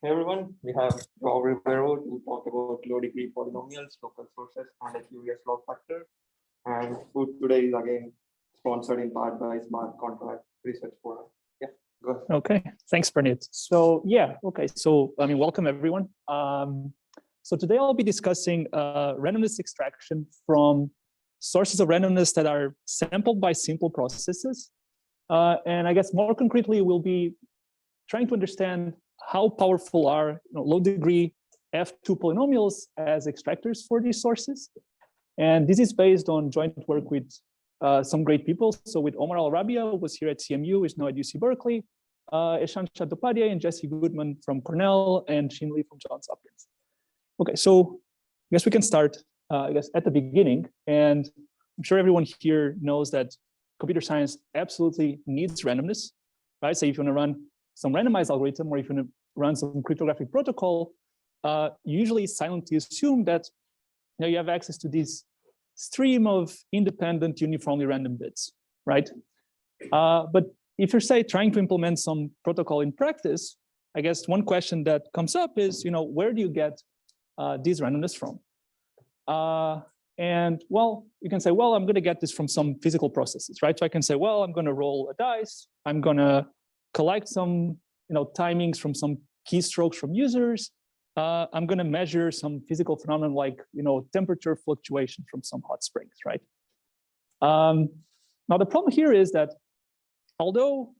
Hey everyone, we have João Ribeiro to talk about low degree polynomials, local sources, and a curious log factor. And food today is again sponsored in part by Smart Contract Research Forum. Yeah, go ahead. Okay, thanks, Pranit. So yeah, okay, so welcome everyone. So today I'll be discussing randomness extraction from sources of randomness that are sampled by simple processes. And I guess more concretely, we'll be trying to understand how powerful are low degree F2 polynomials as extractors for these sources. And this is based on joint work with some great people. So with Omar Al-Rabia, who was here at CMU, is now at UC Berkeley, Eshan Chattopadhyay and Jesse Goodman from Cornell, and Xin Li from Johns Hopkins. Okay, so I guess we can start at the beginning. And I'm sure everyone here knows that computer science absolutely needs randomness, right? So if you want to run some randomized algorithm, or if you want to run some cryptographic protocol, usually silently assume that you have access to this stream of independent, uniformly random bits, right? But if you're, say, trying to implement some protocol in practice, I guess one question that comes up is, where do you get this randomness from? And well, you can say, well, I'm going to get this from some physical processes, right? So I can say, well, I'm going to roll a dice. I'm going to collect some, timings from some keystrokes from users. I'm going to measure some physical phenomenon like, temperature fluctuation from some hot springs, right? Now the problem here is that although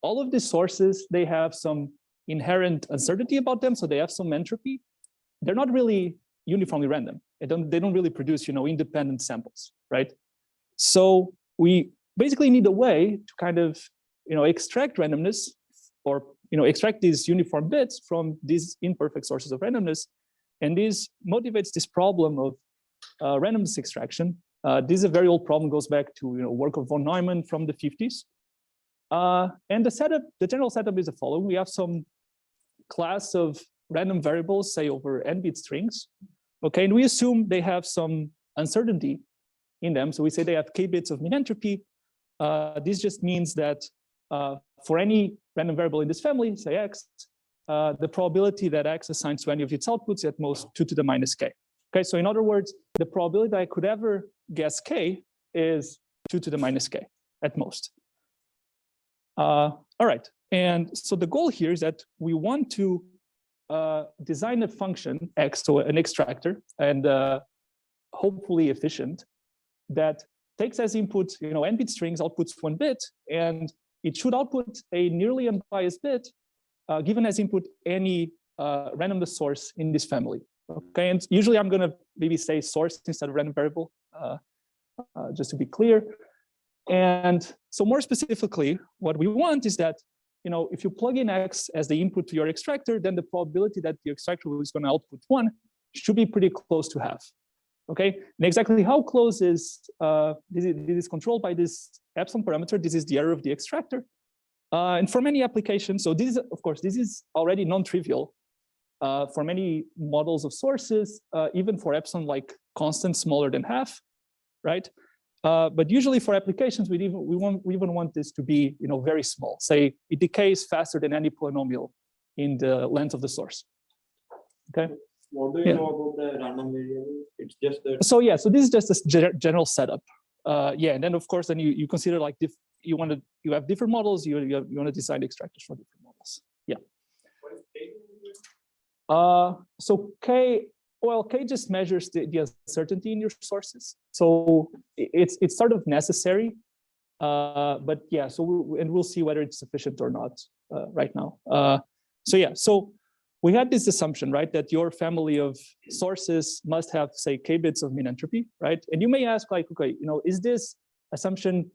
all of these sources, they have some inherent uncertainty about them, so they have some entropy, they're not really uniformly random. They don't really produce, independent samples, right? So we basically need a way to kind of, extract randomness, or extract these uniform bits from these imperfect sources of randomness. And this motivates this problem of randomness extraction. This is a very old problem, goes back to work of von Neumann from the 50s. And the general setup is the following. We have some class of random variables, say over n-bit strings. Okay, and we assume they have some uncertainty in them. So we say they have k bits of min-entropy. This just means that for any random variable in this family, say x, the probability that x assigns to any of its outputs at most 2 to the minus k. Okay, so in other words, the probability that I could ever guess k is 2 to the minus k at most. All right, and so the goal here is that we want to design a function x, so an extractor, and hopefully efficient, that takes as input n-bit strings, outputs 1 bit, and it should output a nearly unbiased bit given as input any randomness source in this family. Okay, and usually I'm going to maybe say source instead of random variable, just to be clear. And so more specifically, what we want is that if you plug in x as the input to your extractor, then the probability that the extractor is going to output 1 should be pretty close to half. Okay, and exactly how close is this is controlled by this epsilon parameter. This is the error of the extractor. And for many applications, so this is, of course, this is already non-trivial for many models of sources, even for epsilon like constant smaller than half, right? But usually for applications, we even want this to be very small. Say it decays faster than any polynomial in the length of the source. Okay. What do you know about the random variable? It's just that. So yeah, so this is just a general setup. Yeah, and then of course, then you consider like you have different models. You want to design extractors for different models. Yeah. What is k? So k. Well, k just measures the uncertainty in your sources. So it's sort of necessary, but yeah. So we'll see whether it's sufficient or not right now. So yeah. So we had this assumption, right, that your family of sources must have, say, k bits of min-entropy, right? And you may ask, like, okay, is this assumption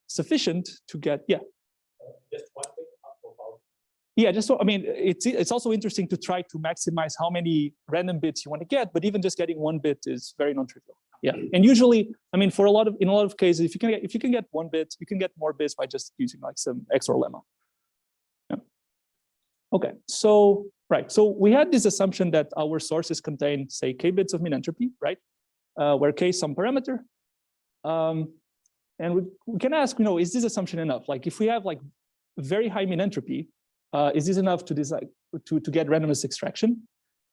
sufficient to get? Yeah. Just one thing about. Yeah, just so, it's also interesting to try to maximize how many random bits you want to get, but even just getting 1 bit is very non-trivial. Yeah, and usually, in a lot of cases, if you can get 1 bit, you can get more bits by just using like some XOR lemma. Yeah. Okay, so right, so we had this assumption that our sources contain, say, k bits of min-entropy, right? Where k is some parameter, and we can ask, is this assumption enough? Like, if we have like very high min-entropy, is this enough to to get randomness extraction?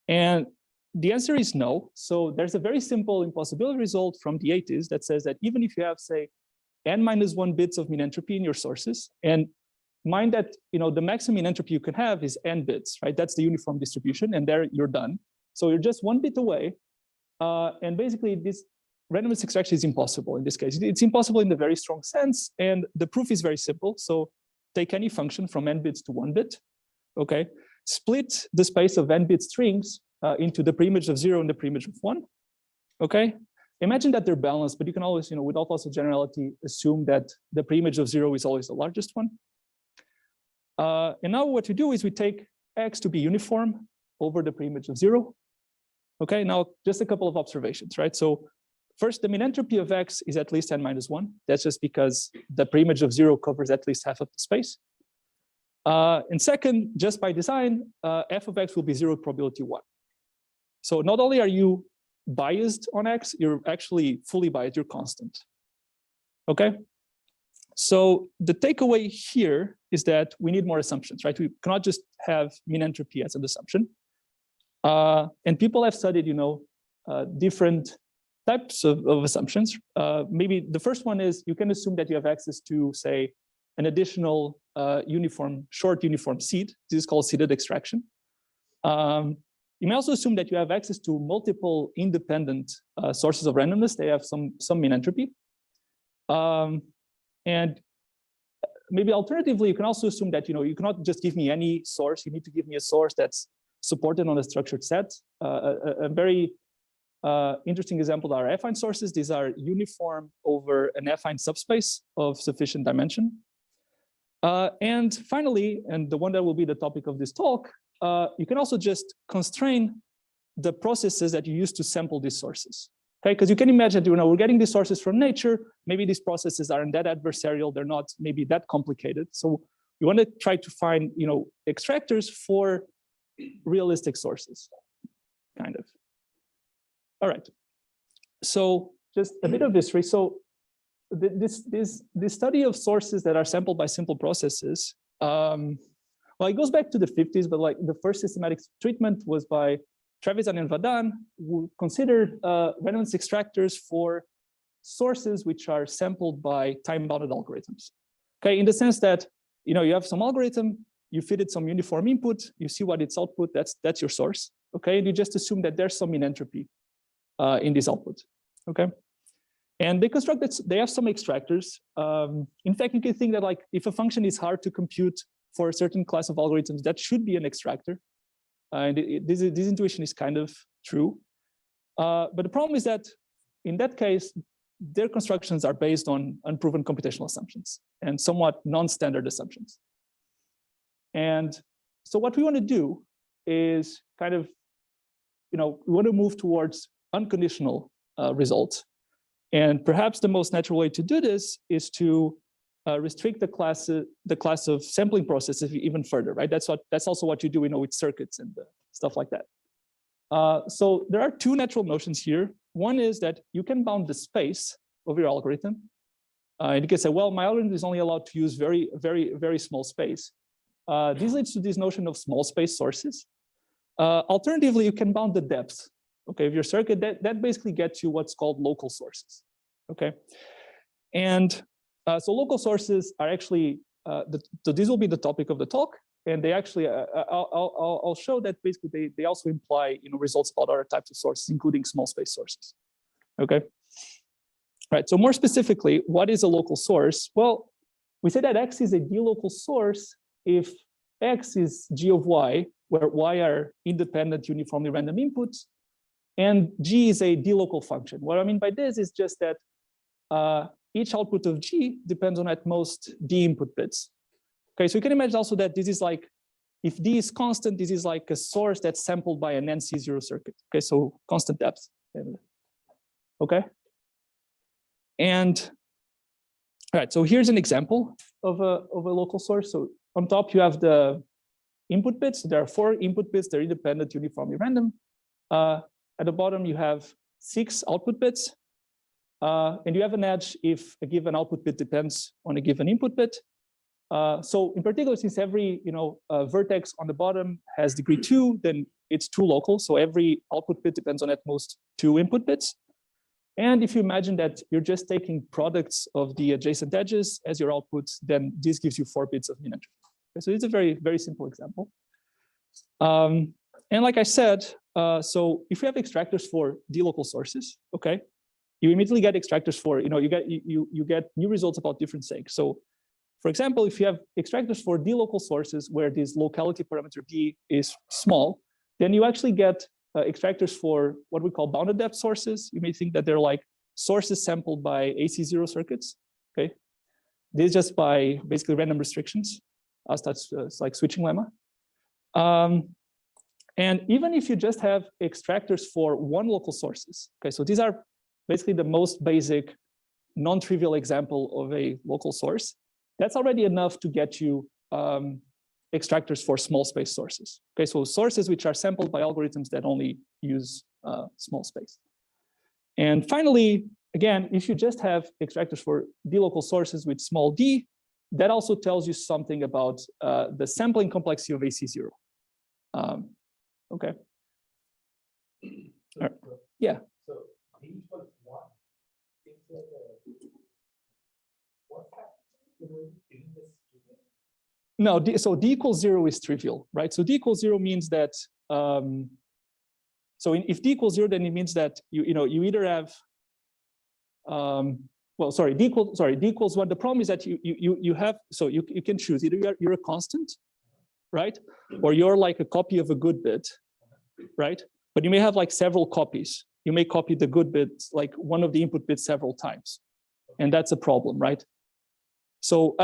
And the answer is no. So there's a very simple impossibility result from the 80s that says that even if you have, say, n-1 bits of min-entropy in your sources, and mind that the maximum min-entropy you can have is n bits, right? That's the uniform distribution, and there you're done. So you're just 1 bit away, and basically this randomness extraction is impossible in this case. It's impossible in the very strong sense, and the proof is very simple. So take any function from n bits to 1 bit, okay? Split the space of n bit strings into the preimage of 0 and the preimage of 1, okay? Imagine that they're balanced, but you can always, without loss of generality, assume that the preimage of 0 is always the largest one. And now what we do is we take x to be uniform over the preimage of 0. Okay, now just a couple of observations, right? So first, the min-entropy of x is at least n-1. That's just because the preimage of 0 covers at least half of the space. And second, just by design, f of x will be 0 probability 1. So not only are you biased on x, you're actually fully biased, you're constant. Okay? So the takeaway here is that we need more assumptions, right? We cannot just have min-entropy as an assumption. And people have studied, different types of assumptions. Maybe the first one is you can assume that you have access to, say, an additional short uniform seed. This is called seeded extraction. You may also assume that you have access to multiple independent sources of randomness. They have some min-entropy. And maybe alternatively, you can also assume that you cannot just give me any source. You need to give me a source that's supported on a structured set. A very interesting example are affine sources. These are uniform over an affine subspace of sufficient dimension. And finally, and the one that will be the topic of this talk, you can also just constrain the processes that you use to sample these sources. Okay, because you can imagine, we're getting these sources from nature. Maybe these processes aren't that adversarial. They're not maybe that complicated. So you want to try to find, extractors for realistic sources, kind of. All right. So just a bit of history. So this study of sources that are sampled by simple processes, well, it goes back to the 50s, but like the first systematic treatment was by Trevisan and Vadan, who considered randomness extractors for sources which are sampled by time-bounded algorithms. Okay, in the sense that you have some algorithm, you feed it some uniform input, you see what its output, that's your source. Okay, and you just assume that there's some min-entropy in this output. Okay, and they construct that they have some extractors. In fact, you can think that like if a function is hard to compute for a certain class of algorithms, that should be an extractor. And this intuition is kind of true. But the problem is that in that case, their constructions are based on unproven computational assumptions and somewhat non-standard assumptions. And so what we want to do is kind of, we want to move towards unconditional results. And perhaps the most natural way to do this is to restrict the class of sampling processes even further, right? That's also what you do, with circuits and stuff like that. So there are two natural notions here. One is that you can bound the space of your algorithm. And you can say, well, my algorithm is only allowed to use very, very, very small space. This leads to this notion of small space sources. Alternatively, you can bound the depth. Okay, of your circuit, that basically gets you what's called local sources. Okay, and so local sources are actually, so this will be the topic of the talk, and they actually, I'll show that basically they also imply results about other types of sources, including small space sources. Okay, right. So more specifically, what is a local source? Well, we say that X is a d-local source if X is g of y, where y are independent uniformly random inputs, and g is a d-local function. What I mean by this is just that each output of G depends on at most D input bits. Okay, so you can imagine also that this is like, if D is constant, this is like a source that's sampled by an NC0 circuit. Okay, so constant depth. Okay, and all right, so here's an example of a local source. So on top you have the input bits. There are 4 input bits. They're independent, uniformly random. At the bottom you have 6 output bits. And you have an edge if a given output bit depends on a given input bit. So in particular, since every vertex on the bottom has degree 2, then it's 2 local. So every output bit depends on at most 2 input bits. And if you imagine that you're just taking products of the adjacent edges as your outputs, then this gives you 4 bits of min-entropy. Okay, so it's a very, very simple example. And like I said, so if you have extractors for D local sources, okay, you immediately get extractors for, you get new results about different segs. So for example, if you have extractors for D local sources where this locality parameter D is small, then you actually get extractors for what we call bounded depth sources. You may think that they're like sources sampled by AC0 circuits. Okay, this is just by basically random restrictions. That's it's like switching lemma. And even if you just have extractors for 1 local sources, okay, so these are basically the most basic, non-trivial example of a local source. That's already enough to get you extractors for small space sources. Okay, so sources which are sampled by algorithms that only use small space. And finally, again, if you just have extractors for D local sources with small d, that also tells you something about the sampling complexity of AC0. Okay. So, yeah. So D equals 1. Seems like what's that? Isn't this trivial? No, so D equals 0 is trivial, right? So D equals 0 means that if D equals 0, then it means that you either have D equals 1. The problem is that you have, so you can choose either you're a constant, right? Or you're like a copy of a good bit, right? But you may have like several copies. You may copy the good bit, like one of the input bits several times. And that's a problem, right? So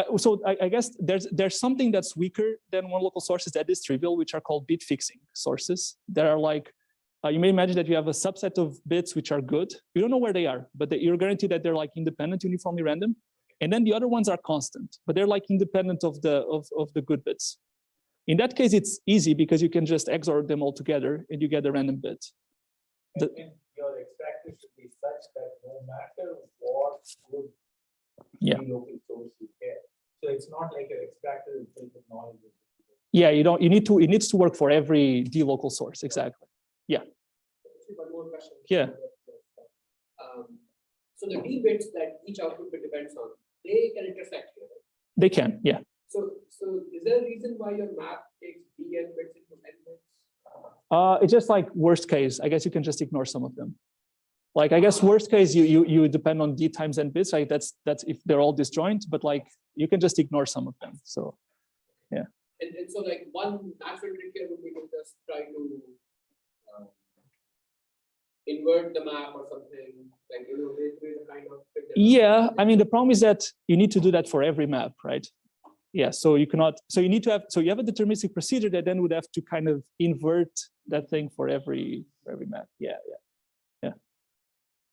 I guess there's something that's weaker than 1 local sources that is trivial, which are called bit fixing sources. That are like, you may imagine that you have a subset of bits which are good. You don't know where they are, but you're guaranteed that they're like independent, uniformly random. And then the other ones are constant, but they're like independent of the good bits. In that case, it's easy because you can just XOR them all together and you get a random bit. And your extractor should be such that no matter what good local source you get. So it's not like your extractor is built with knowledge. Yeah, it needs to work for every D local source, exactly. Yeah. One more question. Yeah. So the D bits that each output bit depends on, they can intersect here, right? They can, yeah. So is there a reason why your map takes Dn bits into n bits? It's just like worst case. I guess you can just ignore some of them. Like I guess worst case you depend on D times n bits. Like that's if they're all disjoint, but like you can just ignore some of them. So yeah. And so like one natural trick here would be to just try to invert the map or something, like there's a kind of trick that yeah, I mean the problem is that you need to do that for every map, right? Yeah, so you cannot, so you need to have, so you have a deterministic procedure that then would have to kind of invert that thing for every map. Yeah.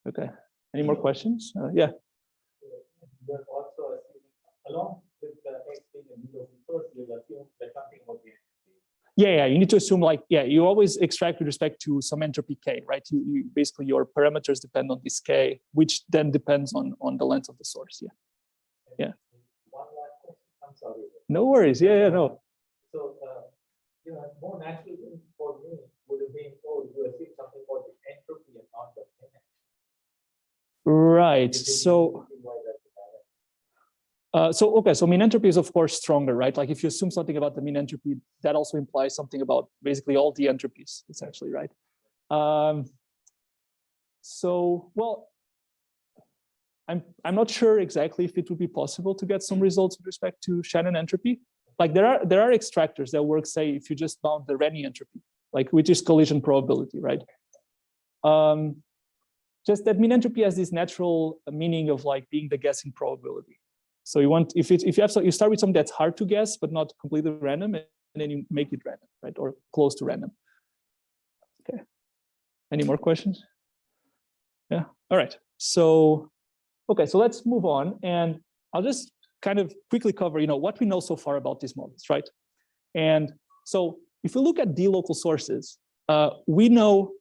Okay, any more questions? Yeah. You're also assuming, along with the X being a new local source, you'll assume that something about the entropy. Yeah, you need to assume like, you always extract with respect to some entropy K, right? You basically, your parameters depend on this K, which then depends on the length of the source, yeah. One last question. I'm sorry. No worries. Yeah, no. So, more natural thing for me would have been, you assume something about the entropy and not the min-entropy. Right. So min-entropy is of course stronger, right? Like if you assume something about the min-entropy, that also implies something about basically all the entropies, essentially, right? Well, I'm not sure exactly if it would be possible to get some results with respect to Shannon entropy. Like there are extractors that work, say, if you just bound the Renyi entropy, like which is collision probability, right? Just that min-entropy has this natural meaning of like being the guessing probability. So you want, if you start with something that's hard to guess but not completely random, and then you make it random, right, or close to random. Okay. Any more questions? Yeah. All right. So, okay. So let's move on, and I'll just kind of quickly cover, what we know so far about these models, right? And so, if we look at D local sources, we know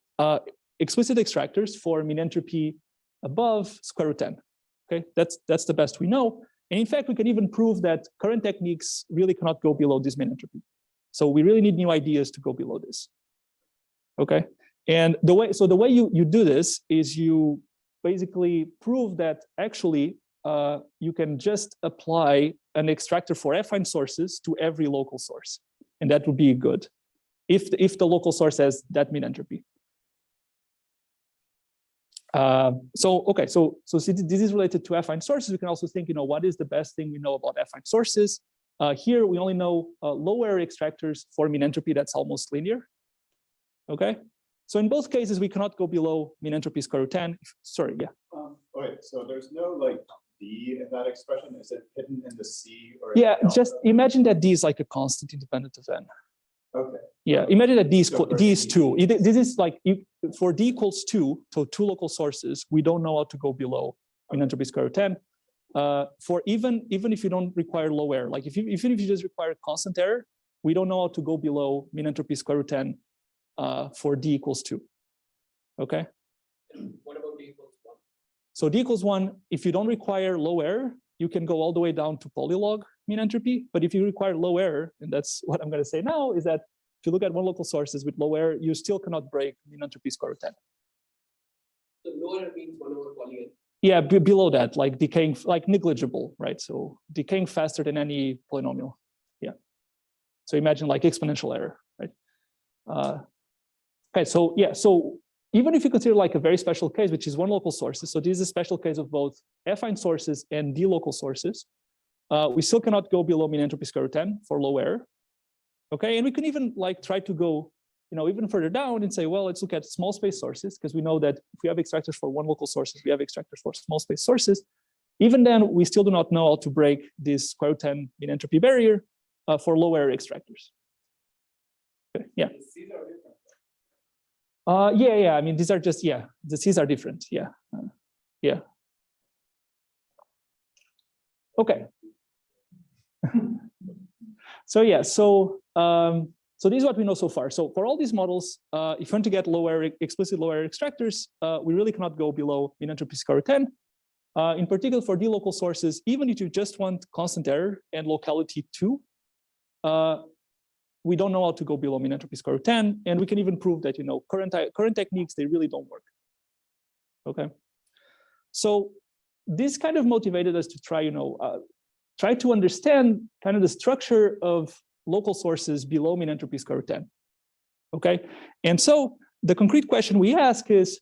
explicit extractors for min-entropy above √10. Okay, that's the best we know. And in fact, we can even prove that current techniques really cannot go below this min-entropy. So we really need new ideas to go below this. Okay. And the way you do this is you basically prove that actually you can just apply an extractor for affine sources to every local source. And that would be good if the local source has that min-entropy. So since this is related to affine sources, we can also think, what is the best thing we know about affine sources? Here we only know low-error extractors for min-entropy that's almost linear. Okay, so in both cases we cannot go below min-entropy square root 10. Sorry, yeah. Okay, so there's no like D in that expression. Is it hidden in the C or? Yeah, just imagine that D is like a constant independent of n. Okay. Yeah, imagine that D is So D is 2. This is like for D equals 2, so 2 local sources, we don't know how to go below min-entropy square root 10. For even if you don't require low error, like even if you just require constant error, we don't know how to go below min-entropy square root 10 for D equals 2. Okay. And what about D equals 1? So D equals 1, if you don't require low error, you can go all the way down to polylog min-entropy. But if you require low error, and that's what I'm going to say now, is that if you look at one local sources with low error, you still cannot break min-entropy square root 10. So lower means 1 over poly n. Yeah, below that, like decaying, like negligible, right? So decaying faster than any polynomial. Yeah. So imagine like exponential error, right? Okay, so yeah, so even if you consider like a very special case, which is one local sources, so this is a special case of both affine sources and D local sources, we still cannot go below min-entropy square root 10 for low error. Okay, and we can even like try to go, even further down and say, well, let's look at small space sources, because we know that if we have extractors for one local sources, we have extractors for small space sources. Even then, we still do not know how to break this square root 10 min-entropy barrier for low error extractors. Okay, yeah. Yeah. I mean, these are just, yeah, the C's are different. Yeah. Yeah. Okay. So yeah, so this is what we know so far. So for all these models, if you want to get explicit low error extractors, we really cannot go below min-entropy square root 10. In particular for D local sources, even if you just want constant error and locality 2, we don't know how to go below min-entropy square root 10, and we can even prove that current techniques, they really don't work. Okay, so this kind of motivated us to try to understand kind of the structure of local sources below min-entropy square root 10. Okay, and so the concrete question we ask is,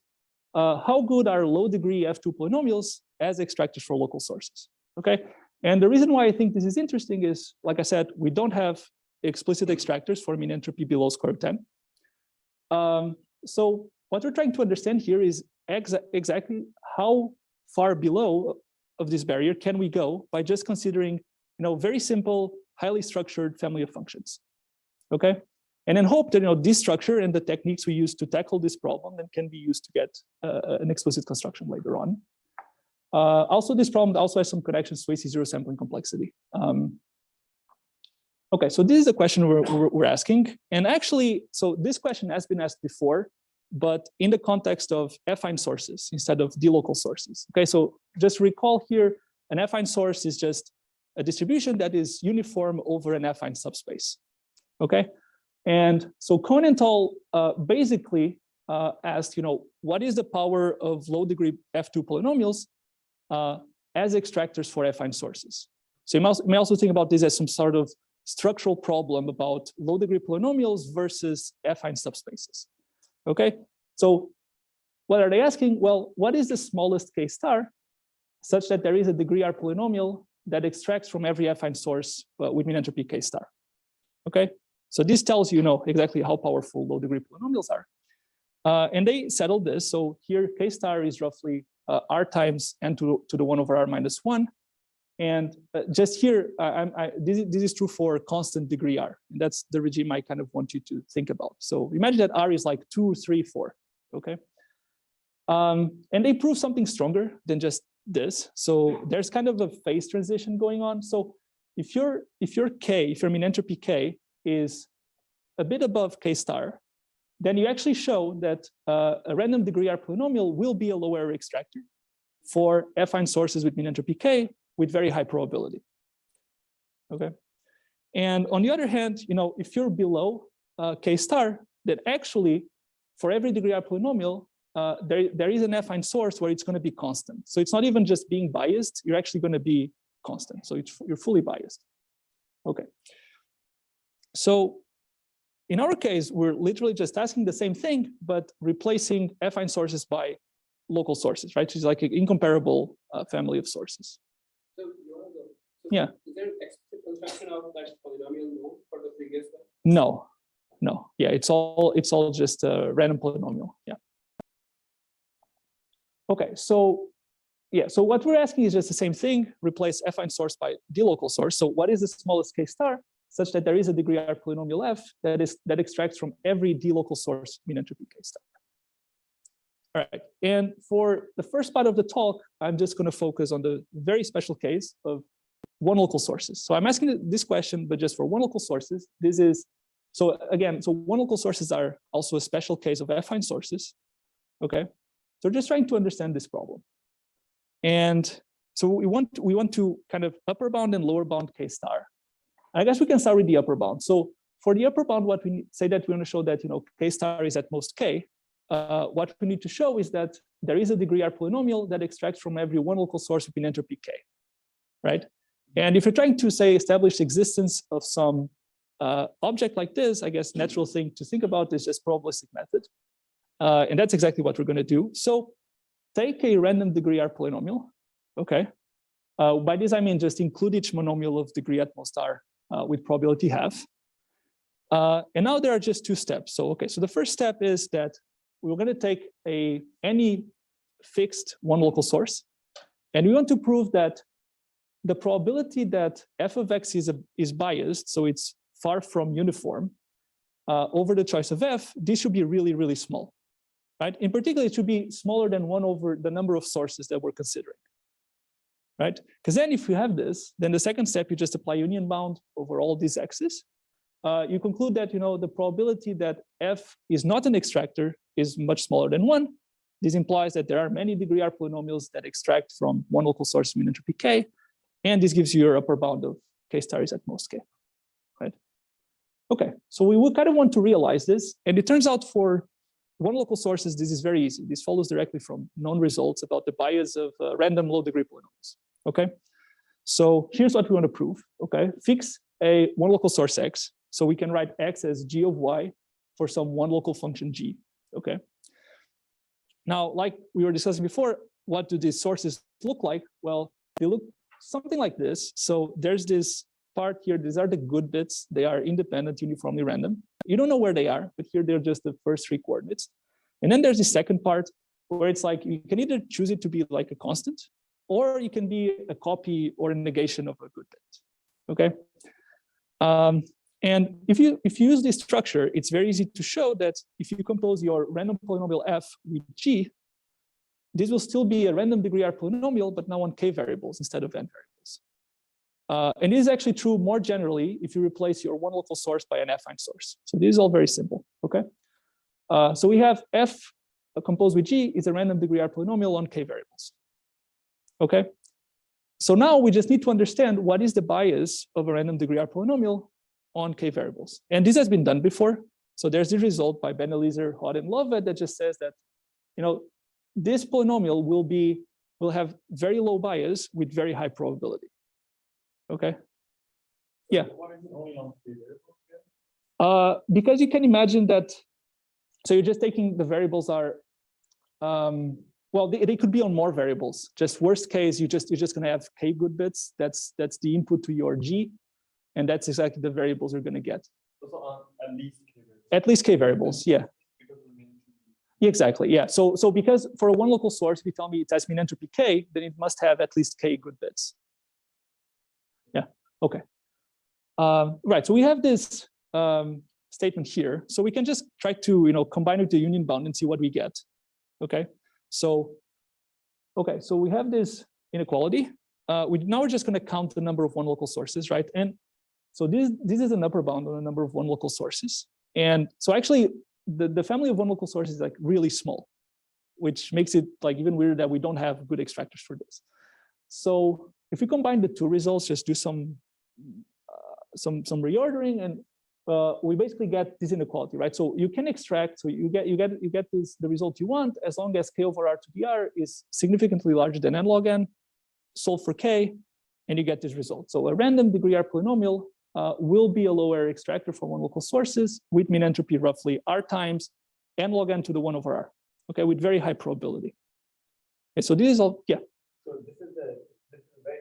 how good are low degree F2 polynomials as extractors for local sources? Okay, and the reason why I think this is interesting is, like I said, we don't have explicit extractors for min-entropy below square root 10. So what we're trying to understand here is exactly how far below of this barrier can we go by just considering, very simple, highly structured family of functions. Okay, and then hope that this structure and the techniques we use to tackle this problem then can be used to get an explicit construction later on. Also, this problem also has some connections to AC0 sampling complexity. Okay, so this is a question we're asking, and actually, so this question has been asked before, but in the context of affine sources instead of D local sources. Okay, so just recall here, an affine source is just a distribution that is uniform over an affine subspace. Okay, and so Cohn et al. Basically asked, what is the power of low degree F2 polynomials as extractors for affine sources? So you may also think about this as some sort of structural problem about low degree polynomials versus affine subspaces. Okay, so what are they asking? Well, what is the smallest K star such that there is a degree R polynomial that extracts from every affine source with min-entropy K star? Okay, so this tells you, exactly how powerful low degree polynomials are. And they settled this. So here K star is roughly R times n to the 1 over R minus 1. And just here, this is true for constant degree R. And that's the regime I kind of want you to think about. So imagine that R is like 2, 3, 4, okay? And they prove something stronger than just this. So there's kind of a phase transition going on. So if your min-entropy K is a bit above K star, then you actually show that a random degree R polynomial will be a low error extractor for affine sources with min-entropy K with very high probability. Okay. And on the other hand, if you're below k star, then actually for every degree R polynomial, there is an affine source where it's going to be constant. So it's not even just being biased, you're actually going to be constant. So you're fully biased. Okay. So in our case, we're literally just asking the same thing, but replacing affine sources by local sources, right? Which is like an incomparable family of sources. So, Yeah. Is there explicit construction of that polynomial node for the previous one? No. Yeah, it's all just a random polynomial. Yeah. Okay, so yeah, so what we're asking is just the same thing, replace affine source by the local source. So what is the smallest k star such that there is a degree R polynomial f that extracts from every d local source min-entropy k star. All right, and for the first part of the talk, I'm just going to focus on the very special case of one local sources. So I'm asking this question, but just for one local sources. This is, so again, so one local sources are also a special case of affine sources. Okay, so we're just trying to understand this problem. And so we want to kind of upper bound and lower bound k star. I guess we can start with the upper bound. So for the upper bound, what we say that we want to show that k star is at most k. What we need to show is that there is a degree R polynomial that extracts from every one local source with min-entropy k, right? And if you're trying to say establish the existence of some object like this, I guess natural thing to think about is just probabilistic method, and that's exactly what we're going to do. So take a random degree R polynomial, okay? By this I mean just include each monomial of degree at most R with probability half. And now there are just two steps. So okay, so the first step is that we're going to take any fixed one local source, and we want to prove that the probability that f of x is biased, so it's far from uniform, over the choice of f, this should be really, really small, right? In particular, it should be smaller than 1 over the number of sources that we're considering, right? Because then if you have this, then the second step, you just apply union bound over all these x's. You conclude that the probability that f is not an extractor is much smaller than 1. This implies that there are many degree R polynomials that extract from one local source min-entropy k, and this gives you your upper bound of k star is at most k, right? Okay, so we would kind of want to realize this, and it turns out for one local sources, this is very easy. This follows directly from known results about the bias of random low degree polynomials, okay? So here's what we want to prove, okay? Fix a one local source x, so we can write x as g of y for some one local function g, okay? Now, like we were discussing before, what do these sources look like? Well, they look something like this. So there's this part here. These are the good bits. They are independent, uniformly random. You don't know where they are, but here they're just the first 3 coordinates. And then there's the second part where it's like you can either choose it to be like a constant, or you can be a copy or a negation of a good bit. Okay. And if you use this structure, it's very easy to show that if you compose your random polynomial f with g, this will still be a random degree R polynomial, but now on k variables instead of n variables. And this is actually true more generally if you replace your one local source by an affine source. So this is all very simple, okay? So we have f composed with g is a random degree R polynomial on k variables, okay? So now we just need to understand what is the bias of a random degree R polynomial on k variables. And this has been done before. So there's the result by Ben Eliezer, Hod, and Lovett that just says that, this polynomial will have very low bias with very high probability. Okay. Yeah. Because you can imagine that. So you're just taking the variables are, well, they could be on more variables. Just worst case, you're just going to have k good bits. That's the input to your g, and that's exactly the variables you're going to get. So at least k variables. At least k variables, yeah. Exactly, yeah. So because for a one local source, if you tell me it has min-entropy k, then it must have at least k good bits. Yeah, okay. Right, so we have this statement here. So we can just try to combine with the union bound and see what we get. Okay, so we have this inequality. Now we're just going to count the number of one local sources, right? And so this is an upper bound on the number of one local sources. And so actually, the family of one local sources is like really small, which makes it like even weirder that we don't have good extractors for this. So if we combine the two results, just do some reordering, and we basically get this inequality, right? So you can extract, so you get this the result you want as long as k over r to the r is significantly larger than n log n. Solve for k, and you get this result. So a random degree r polynomial will be a low error extractor for one local sources with mean entropy roughly r times n log n to the 1 over r. Okay, with very high probability. Okay, so this is all, yeah. So this is very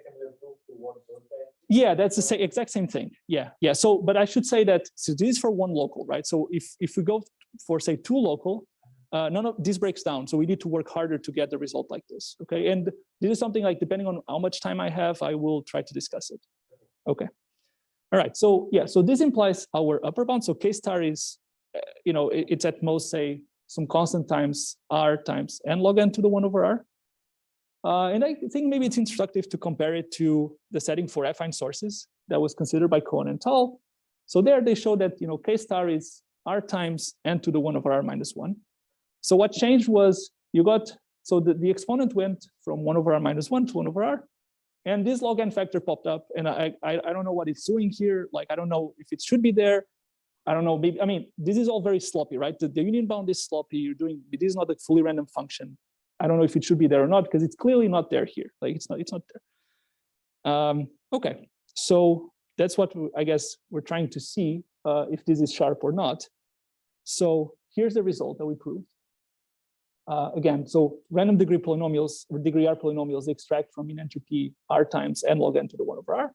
similar proof to what João said. Yeah, that's the same, exact same thing. Yeah, yeah. So, but I should say that, so this is for one local, right? So if we go for say two local, none of this breaks down. So we need to work harder to get the result like this. Okay, and this is something like, depending on how much time I have, I will try to discuss it. Okay. All right. So yeah, so this implies our upper bound. So k star is, it's at most say some constant times r times n log n to the 1 over r. And I think maybe it's instructive to compare it to the setting for affine sources that was considered by Cohen and al. So there they show that k star is r times n to the 1 over r minus 1. So what changed was you got, so the exponent went from 1 over r minus 1 to 1 over r, and this log n factor popped up, and I don't know what it's doing here. Like I don't know if it should be there. I don't know. Maybe, I mean, this is all very sloppy, right? The union bound is sloppy. This is not a fully random function. I don't know if it should be there or not because it's clearly not there here. Like it's not there. Okay, so that's what I guess we're trying to see if this is sharp or not. So here's the result that we proved. Again, so random degree polynomials, or degree r polynomials, extract from mean entropy r times n log n to the 1 over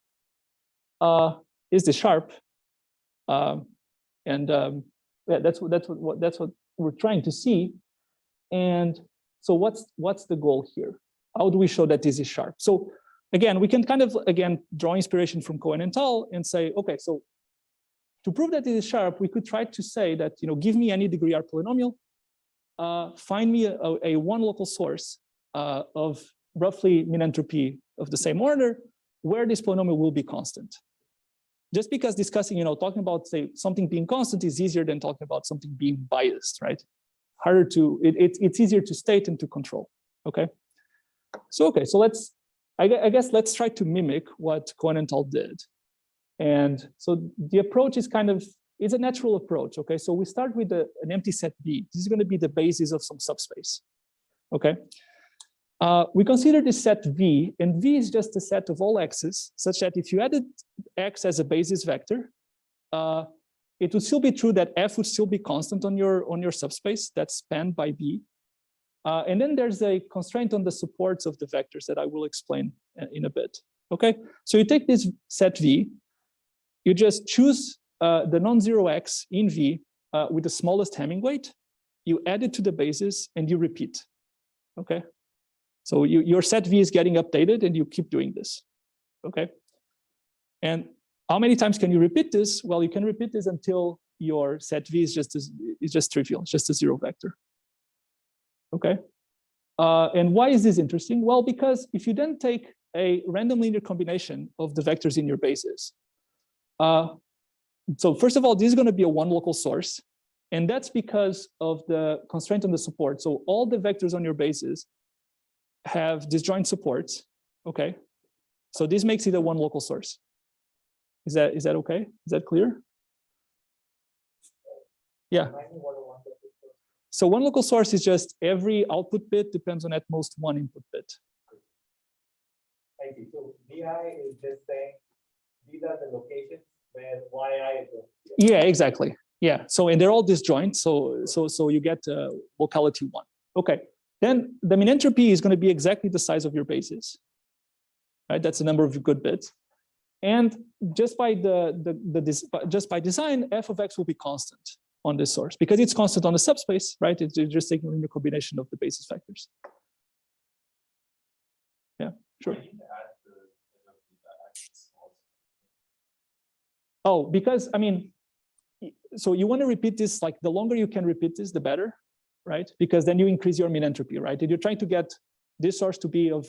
r. Is this sharp? Yeah, that's what we're trying to see. And so what's the goal here? How do we show that this is sharp? So again, we can kind of draw inspiration from Cohen and al. And say, okay, so to prove that it is sharp, we could try to say that give me any degree r polynomial, find me a one local source of roughly mean entropy of the same order, where this polynomial will be constant. Just because discussing, talking about say something being constant is easier than talking about something being biased, right? Harder to, it's easier to state and to control, okay? So let's, I guess let's try to mimic what Cohen and al. did. And so the approach is it's a natural approach, okay? So we start with an empty set B. This is gonna be the basis of some subspace, okay? We consider this set V, and V is just a set of all x's, such that if you added x as a basis vector, it would still be true that f would still be constant on your subspace that's spanned by B. And then there's a constraint on the supports of the vectors that I will explain in a bit. Okay, so you take this set V, you just choose the non-zero x in V with the smallest Hamming weight, you add it to the basis, and you repeat. Okay, so your set V is getting updated, and you keep doing this. Okay, and how many times can you repeat this? Well, you can repeat this until your set V is just trivial, it's just a zero vector. Okay, and why is this interesting? Well, because if you then take a random linear combination of the vectors in your basis, so first of all, this is going to be a one local source, and that's because of the constraint on the support. So all the vectors on your basis have disjoint supports. Okay, so this makes it a one local source. Is that okay? Is that clear? Yeah. So one local source is just every output bit depends on at most one input bit. I see. So VI is just saying these are the locations where YI is going to be. Yeah, exactly. Yeah. So and they're all disjoint. So you get locality one. Okay. Then the mean entropy is going to be exactly the size of your basis. Right. That's the number of good bits. And just by just by design, f of x will be constant on this source because it's constant on the subspace, right? It's just taking a linear combination of the basis vectors. Yeah, sure. Oh, because I mean, so you want to repeat this, like the longer you can repeat this, the better, right? Because then you increase your mean entropy, right? And you're trying to get this source to be of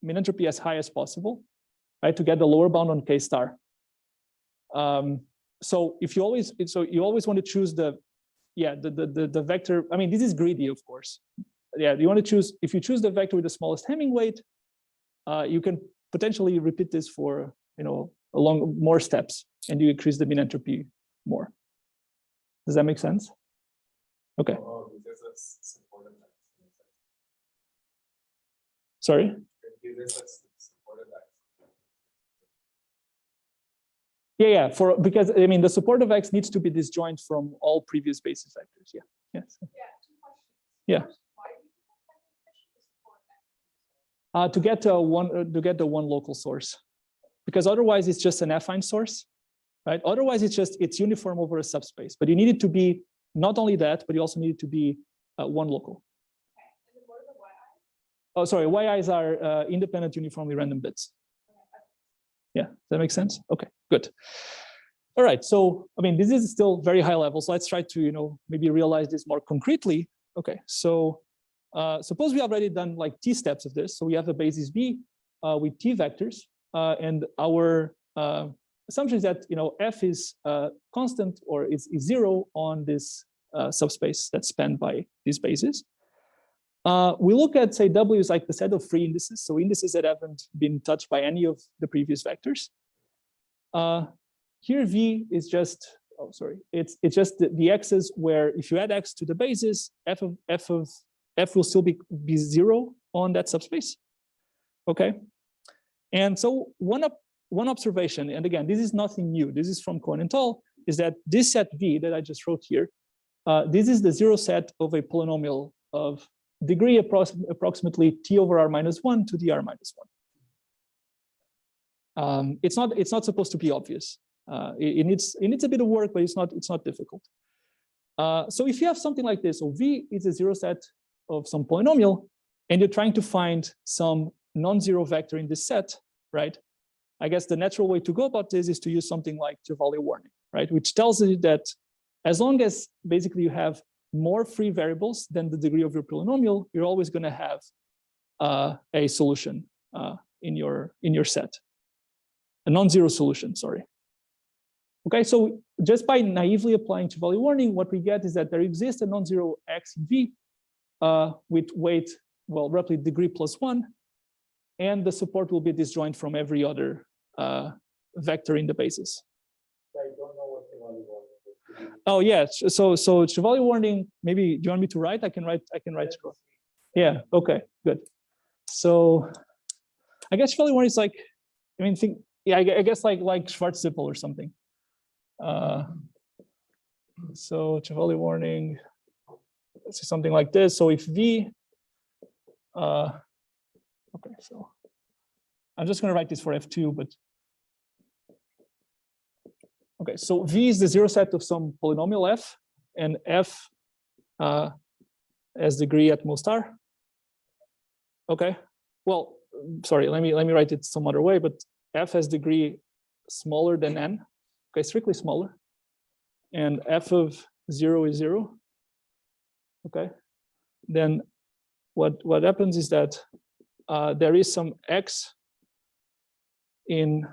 mean entropy as high as possible, right? To get the lower bound on k star. So if you always, you always want to choose the vector. I mean, this is greedy, of course. Yeah, you want to choose, if you choose the vector with the smallest Hamming weight, you can potentially repeat this for, along more steps, and you increase the min entropy more. Does that make sense? Okay. Sorry? Yeah, because I mean the support of X needs to be disjoint from all previous basis vectors. Yeah. Yes. Yeah. To get the one local source, because otherwise it's just an affine source, right? Otherwise it's uniform over a subspace. But you need it to be not only that, but you also need it to be one local. Oh, sorry. YIs are independent uniformly random bits. Yeah, does that make sense? Okay, good. All right, so I mean, this is still very high level. So let's try to, maybe realize this more concretely. Okay, so suppose we have already done like t steps of this. So we have a basis B with t vectors, and our assumption is that f is constant or is zero on this subspace that's spanned by these bases. We look at, say, W is like the set of free indices, so indices that haven't been touched by any of the previous vectors. Here V is just, it's just the x's where if you add x to the basis, f will still be zero on that subspace. Okay, and so one observation, and again, this is nothing new. This is from Cohen and al. Is that this set V that I just wrote here, this is the zero set of a polynomial of degree approximately t over r minus 1 to the r minus 1. It's not supposed to be obvious. It needs a bit of work, but it's not difficult. So if you have something like this, so V is a zero set of some polynomial, and you're trying to find some non-zero vector in this set, right? I guess the natural way to go about this is to use something like Chevalier warning, right? Which tells you that as long as basically you have more free variables than the degree of your polynomial, you're always going to have a solution in your set, a non-zero solution. Sorry. Okay, so just by naively applying Chevalier warning, what we get is that there exists a non-zero x in V with weight, well, roughly degree plus 1, and the support will be disjoint from every other vector in the basis. I don't know what Chevalier warning is. Oh yeah, so Chevalier warning. Maybe do you want me to write? I can write. Yeah. Okay. Good. So, I guess Chevalier warning is like, I mean, I guess like Schwarzschild or something. So Chevalier warning. Let's say something like this. So if V. Okay. So, I'm just going to write this for F2, but. Okay, so V is the zero set of some polynomial f, and f as degree at most r. Okay, well, sorry, let me write it some other way, but f has degree smaller than n. Okay, strictly smaller, and f of 0 is 0. Okay, then what happens is that there is some x in.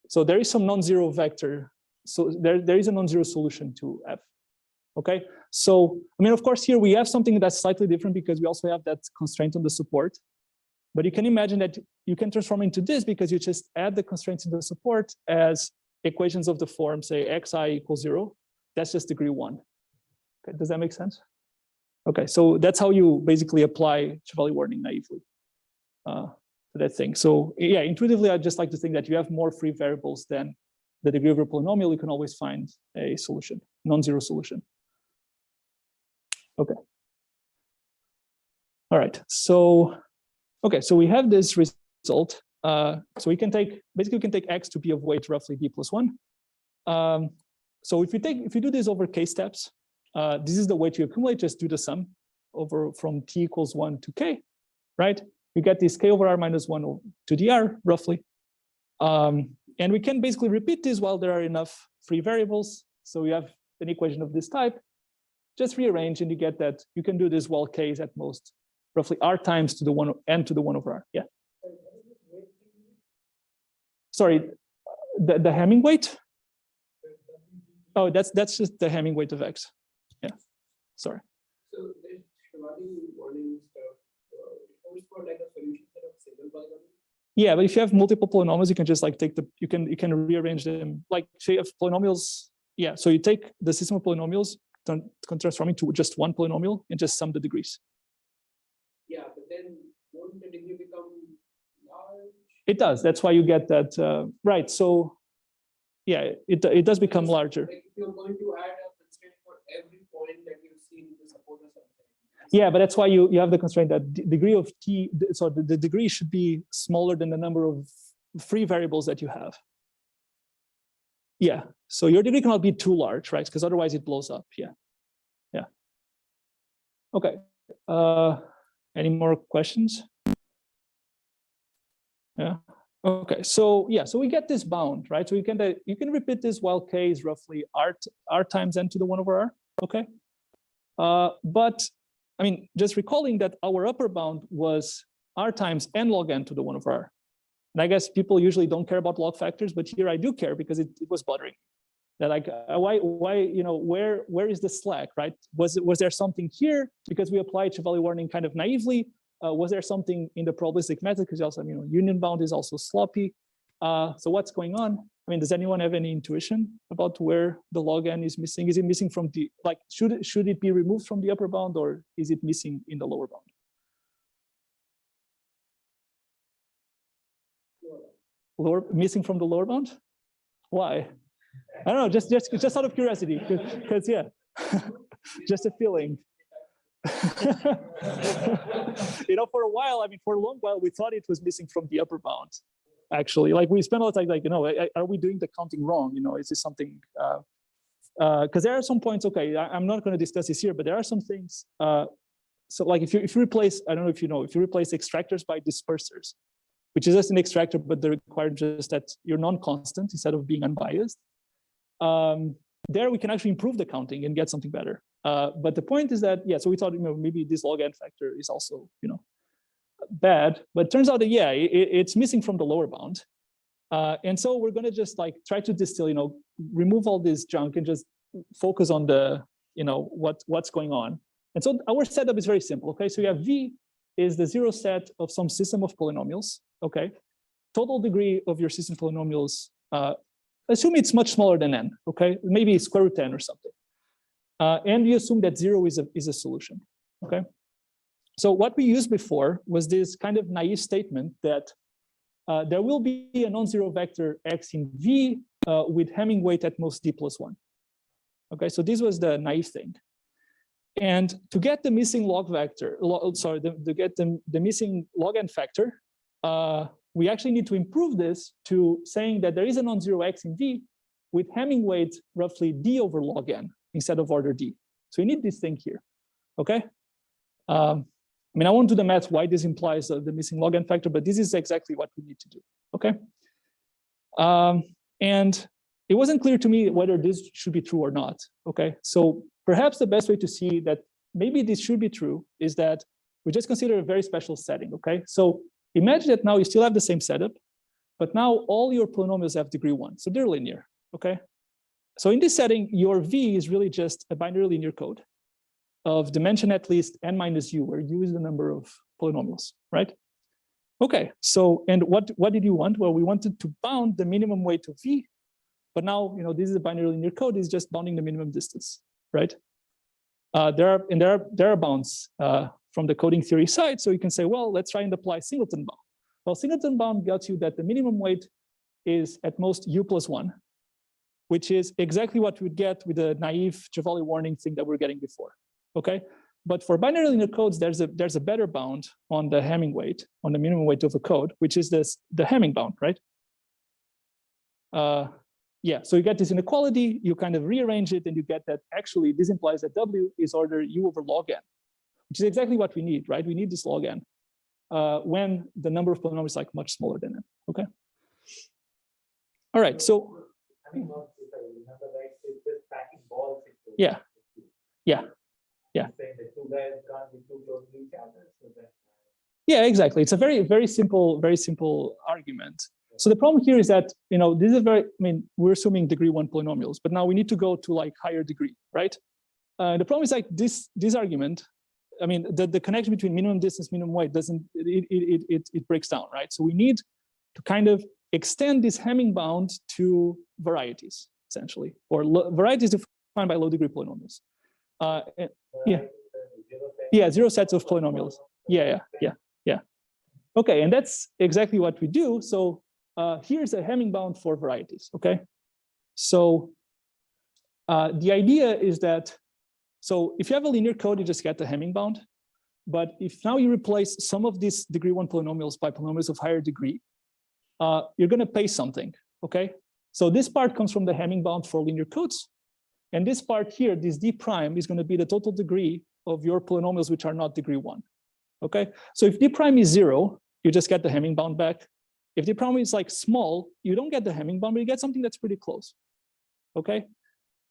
So there is some non-zero vector. So there is a non-zero solution to f. Okay. So I mean, of course, here we have something that's slightly different because we also have that constraint on the support. But you can imagine that you can transform into this because you just add the constraints in the support as equations of the form, say xi equals 0. That's just degree 1. Okay. Does that make sense? Okay. So that's how you basically apply Chevalier warning naively. That thing. So yeah, intuitively, I just like to think that you have more free variables than the degree of your polynomial. You can always find a solution, non-zero solution. Okay. All right. So okay. So we have this result. So we can take x to be of weight roughly b plus 1. So if you do this over k steps, this is the weight you accumulate. Just do the sum over from t equals 1 to k, right? You get this k over r minus 1 to the r roughly. And we can basically repeat this while there are enough free variables. So you have an equation of this type. Just rearrange and you get that you can do this while k is at most roughly r times to the 1 n to the 1 over r. Yeah. Sorry, the Hamming weight? Oh, that's just the Hamming weight of x. Yeah. Sorry. So the Chevalier warning stuff, holds for like a solution set of single polynomial? Yeah, but if you have multiple polynomials, you can just like take the, you can rearrange them. Like say you have polynomials, yeah. So you take the system of polynomials, transform into just one polynomial and just sum the degrees. Yeah, but then won't the degree become large? It does. That's why you get that, right. So yeah, it does become larger. Like if you're going to add a constraint for every point that you see in the support or something. Yeah, but that's why you have the constraint that degree of t, so the degree should be smaller than the number of free variables that you have. Yeah, so your degree cannot be too large, right? Because otherwise it blows up. Yeah, yeah. Okay. Any more questions? Yeah. Okay. So yeah, so we get this bound, right? So you can repeat this while k is roughly r times n to the 1 over r. Okay. But I mean, just recalling that our upper bound was r times n log n to the 1 over r. And I guess people usually don't care about log factors, but here I do care because it was bothering. That like why you know where is the slack, right? Was there something here because we applied Chevalier warning kind of naively? Was there something in the probabilistic method because also union bound is also sloppy? So what's going on? I mean, does anyone have any intuition about where the log n is missing? Is it missing from the, like, should it be removed from the upper bound or is it missing in the lower bound? Missing from the lower bound? Why? I don't know, just out of curiosity, because yeah, just a feeling. For a while, I mean, for a long while, we thought it was missing from the upper bound. Actually, like we spent a lot of time, like, are we doing the counting wrong? Is this something? Because there are some points. Okay, I'm not going to discuss this here, but there are some things. So, like, if you replace, I don't know if you know, if you replace extractors by dispersers, which is just an extractor, but they require just that you're non-constant instead of being unbiased. There we can actually improve the counting and get something better. But the point is that, yeah, so we thought, maybe this log n factor is also, bad, but it turns out that, yeah, it's missing from the lower bound. And so we're going to just like try to distill, remove all this junk and just focus on the, what's going on. And so our setup is very simple. Okay, so we have V is the zero set of some system of polynomials. Okay, total degree of your system of polynomials, assume it's much smaller than n. Okay, maybe square root n or something. And you assume that 0 is a solution. Okay. So what we used before was this kind of naive statement that there will be a non-zero vector x in V with Hamming weight at most d plus 1. Okay, so this was the naive thing. And to get the missing log vector, to get the missing log n factor, we actually need to improve this to saying that there is a non-zero x in V with Hamming weight roughly d over log n instead of order d. So you need this thing here. Okay. I mean, I won't do the math why this implies the missing log n factor, but this is exactly what we need to do. Okay. And it wasn't clear to me whether this should be true or not. Okay. So perhaps the best way to see that maybe this should be true is that we just consider a very special setting. Okay. So imagine that now you still have the same setup, but now all your polynomials have degree 1. So they're linear. Okay. So in this setting, your V is really just a binary linear code of dimension at least n minus u, where u is the number of polynomials, right? Okay, so, and what did you want? Well, we wanted to bound the minimum weight of V, but now, this is a binary linear code, is just bounding the minimum distance, right? There are bounds from the coding theory side, so you can say, well, let's try and apply singleton bound. Well, singleton bound gets you that the minimum weight is at most u plus 1, which is exactly what we would get with the naive Chevalier warning thing that we're getting before. Okay, but for binary linear codes, there's a better bound on the Hamming weight, on the minimum weight of a code, which is the Hamming bound, right? Yeah, so you get this inequality, you kind of rearrange it, and you get that actually this implies that W is order U over log n, which is exactly what we need, right? We need this log n when the number of polynomials is like much smaller than n. Okay. All right, so. I mean, if I remember right, it's just packing balls. Yeah. Yeah. Yeah. Saying the two guys can't be too close to each other. So then, yeah, exactly. It's a very simple argument. So the problem here is that, this is we're assuming degree 1 polynomials, but now we need to go to like higher degree, right? The problem is like this argument, I mean, the connection between minimum distance, minimum weight doesn't, it breaks down, right? So we need to kind of extend this Hamming bound to varieties, essentially, or varieties defined by low degree polynomials. Yeah, 0 sets of polynomials. Yeah. Okay, and that's exactly what we do. So here's a Hamming bound for varieties, okay? So the idea is that, so if you have a linear code, you just get the Hamming bound. But if now you replace some of these degree 1 polynomials by polynomials of higher degree, you're gonna pay something, okay? So this part comes from the Hamming bound for linear codes. And this part here, this d prime, is gonna be the total degree of your polynomials which are not degree 1, okay? So if d prime is 0, you just get the Hamming bound back. If d prime is like small, you don't get the Hamming bound, but you get something that's pretty close, okay?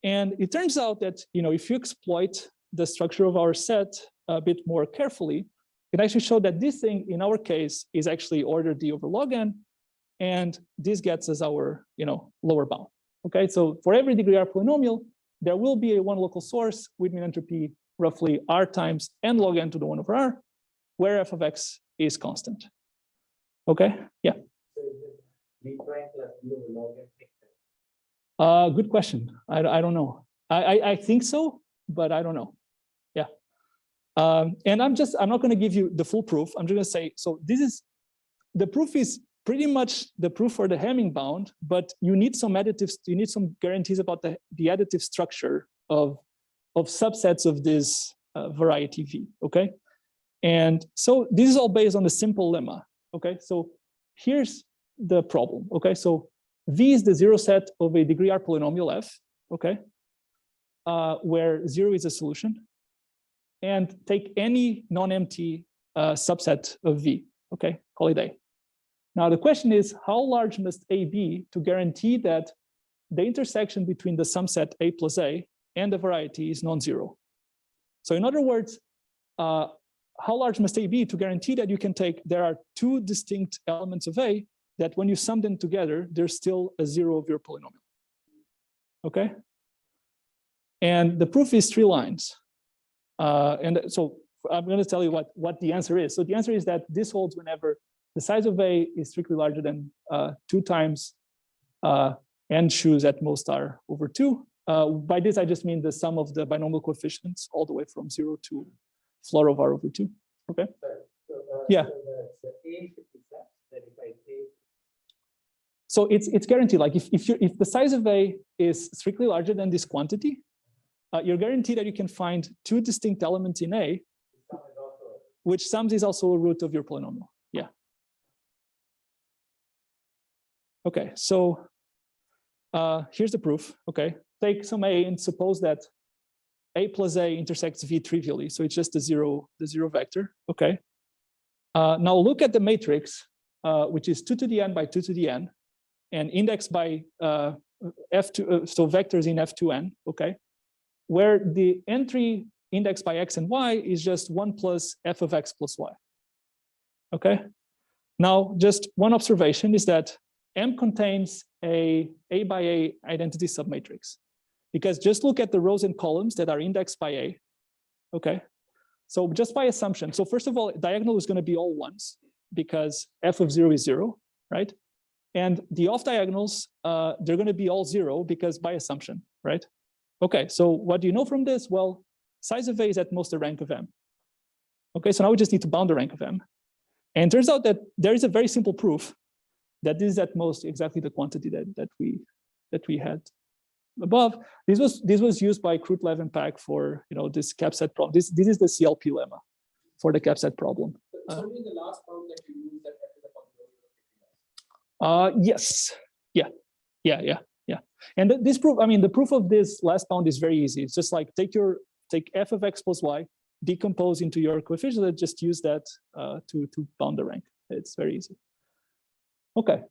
And it turns out that, you know, if you exploit the structure of our set a bit more carefully, it actually showed that this thing in our case is actually order d over log n, and this gets us our, you know, lower bound, okay? So for every degree r polynomial, there will be a one local source with min entropy roughly r times n log n to the 1 over r, where f of x is constant. Okay, yeah. Good question. I don't know. I think so, but I don't know. Yeah. And I'm not going to give you the full proof. I'm just going to say, so this is, the proof is pretty much the proof for the Hamming bound, but you need some additives, you need some guarantees about the additive structure of subsets of this variety V, okay? And so this is all based on a simple lemma, okay? So here's the problem, okay? So V is the 0 set of a degree r polynomial f, okay? Where 0 is a solution. And take any non-empty subset of V, okay? Call it A. Now the question is, how large must A be to guarantee that the intersection between the sumset A plus A and the variety is non-zero? So in other words, how large must A be to guarantee that you can take, there are two distinct elements of A that when you sum them together, there's still a 0 of your polynomial, okay? And the proof is 3 lines. And so I'm going to tell you what the answer is. So the answer is that this holds whenever the size of A is strictly larger than 2 times n choose at most r over 2. By this, I just mean the sum of the binomial coefficients all the way from 0 to floor of r over 2. Okay. Yeah. So it's guaranteed. Like if the size of A is strictly larger than this quantity, you're guaranteed that you can find 2 distinct elements in A, which sums is also a root of your polynomial. Yeah. Okay, so here's the proof. Okay, take some A and suppose that A plus A intersects V trivially. So it's just the zero vector. Okay. Now look at the matrix, which is 2 to the n by 2 to the n, and indexed by F2, so vectors in F2n. Okay, where the entry indexed by x and y is just 1 plus f of x plus y. Okay. Now just one observation is that M contains a by A identity submatrix, because just look at the rows and columns that are indexed by A. Okay, so just by assumption. So first of all, diagonal is going to be all ones because f of 0 is 0, right? And the off diagonals, they're going to be all 0 because by assumption, right? Okay, so what do you know from this? Well, size of A is at most the rank of M. Okay, so now we just need to bound the rank of M. And it turns out that there is a very simple proof that this is at most exactly the quantity that we had above. This was used by Krutlev and Pak for this cap set problem. This is the CLP lemma for the cap set problem. It's only the last bound that you use that is a yes, yeah. And this proof, I mean, the proof of this last bound is very easy. It's just like take f of x plus y, decompose into your coefficient, and just use that to bound the rank. It's very easy. Okay,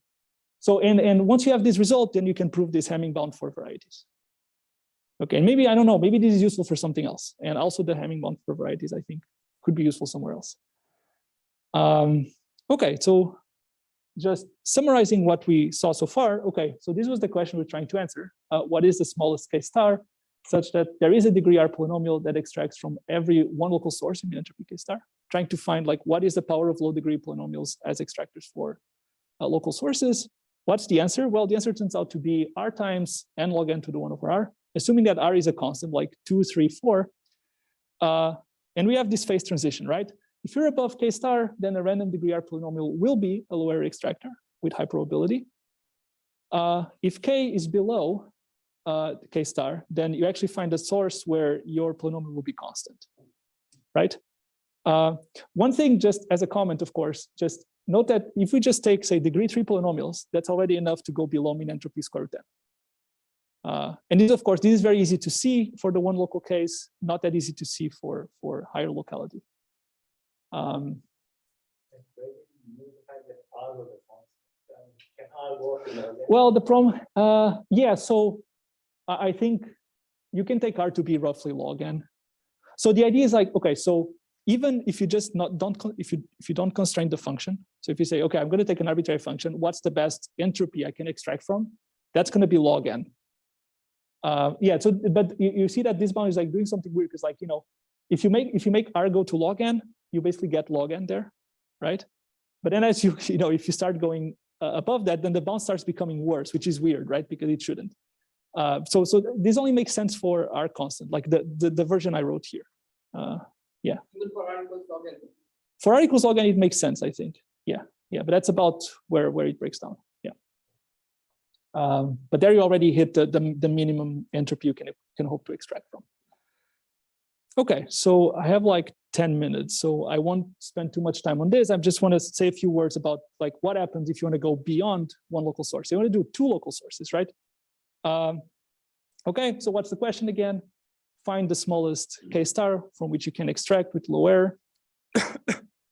so and once you have this result, then you can prove this Hamming bound for varieties. Okay, and maybe, I don't know, maybe this is useful for something else. And also the Hamming bound for varieties, I think, could be useful somewhere else. Okay, so just summarizing what we saw so far. Okay, so this was the question we're trying to answer. What is the smallest K star such that there is a degree R polynomial that extracts from every one local source in min-entropy K star, trying to find like what is the power of low degree polynomials as extractors for local sources. What's the answer? Well, the answer turns out to be R times n log n to the 1 over R, assuming that R is a constant like 2, 3, 4. And we have this phase transition, right? If you're above K star, then a random degree R polynomial will be a low error extractor with high probability. If K is below K star, then you actually find a source where your polynomial will be constant, right? One thing, just as a comment, of course, just note that if we just take, say, degree 3 polynomials, that's already enough to go below min-entropy square root n. And this, of course, this is very easy to see for the one local case, not that easy to see for higher locality. Well, the problem, yeah, so I think you can take R to be roughly log n. So the idea is like, okay, so even if you just if you don't constrain the function, so if you say, okay, I'm going to take an arbitrary function, what's the best entropy I can extract from? That's going to be log n. Yeah, so but you see that this bound is like doing something weird because, like, you know, if you make R go to log n, you basically get log n there, right? But then as you know, if you start going above that, then the bound starts becoming worse, which is weird, right? Because it shouldn't. So this only makes sense for R constant, like the version I wrote here. Yeah. Even for R equals log n. For R equals log n, it makes sense, I think. Yeah, yeah, but that's about where it breaks down. Yeah. But there you already hit the minimum entropy you can hope to extract from. Okay, so I have like 10 minutes, so I won't spend too much time on this. I just want to say a few words about like what happens if you want to go beyond one local source. You want to do 2 local sources, right? Okay, so what's the question again? Find the smallest K star from which you can extract with low error.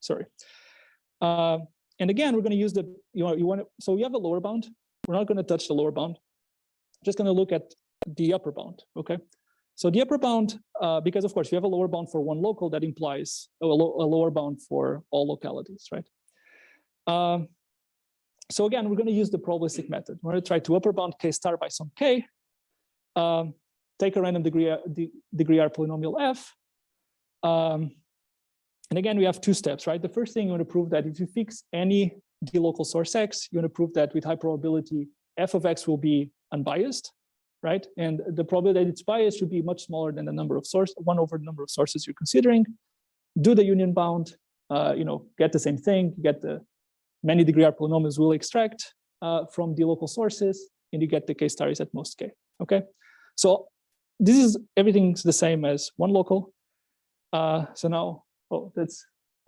Sorry. And again, we're going to use the, so we have a lower bound. We're not going to touch the lower bound. Just going to look at the upper bound, okay? So the upper bound, because of course you have a lower bound for one local, that implies a lower bound for all localities, right? So again, we're going to use the probabilistic method. We're going to try to upper bound K star by some K, take a random degree R polynomial F. And again, we have 2 steps, right? The first thing you want to prove that if you fix any D local source X, you want to prove that with high probability, F of X will be unbiased, right? And the probability that it's biased should be much smaller than the number of sources, 1 over the number of sources you're considering. Do the union bound, get the same thing, get the many degree R polynomials will extract from the local sources, and you get the K star is at most K, okay? So this is, everything's the same as one local. So now,